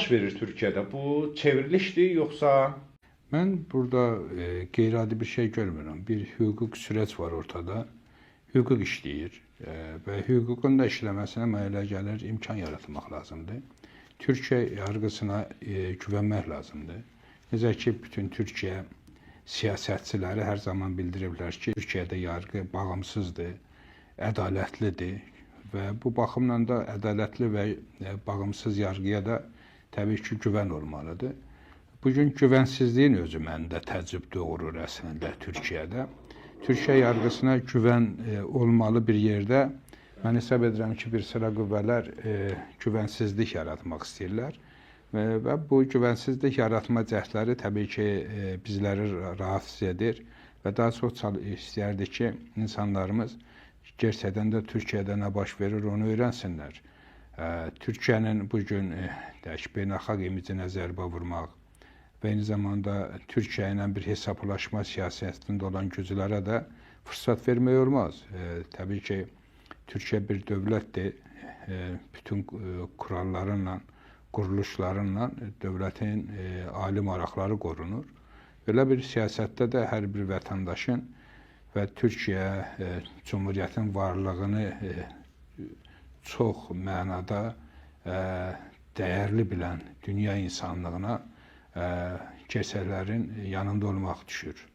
baş verir Türkiyədə? Bu çevrilişdir yoxsa? Mən burada qeyri-adi bir şey görmürəm. Bir hüquq süreç var ortada. Hüquq işləyir və hüququn da işləməsinə mənə elə gəlir imkan yaratmaq lazımdır. Türkiyə yargısına güvənmək lazımdır. Necə ki, bütün Türkiyə siyasətçiləri hər zaman bildiriblər ki, Türkiyədə yargı bağımsızdır, ədalətlidir və bu baxımla da ədalətli və bağımsız yargıya da təbii ki, güvən olmalıdır. Bugün güvənsizliyin özü məndə təəccüb doğurur əslində Türkiyədə. Türkiyə yargısına güvən olmalı bir yerdə mən hesab edirəm ki, bir sıra qüvvələr güvənsizlik yaratmaq istəyirlər və bu güvənsizlik yaratma cəhdləri təbii ki, bizləri rahatsız edir və daha çox istəyərdik ki, insanlarımız gerçəkdən də Türkiyədə nə baş verir onu öyrənsinlər. Türkiyənin bugün beynəlxalq imicinə zərbə vurmaq və eyni zamanda Türkiyə ilə bir hesablaşma siyasətində olan güclərə də fürsət vermək olmaz. Təbii ki, Türkiyə bir dövlətdir. Bütün kurallarınla, quruluşlarınla dövlətin ali maraqları qorunur. Belə bir siyasətdə də hər bir vətəndaşın və Türkiyə Cumhuriyyətin varlığını çox mənada dəyərli bilən dünya insanlığına gerçəklərin yanında olmaq düşür.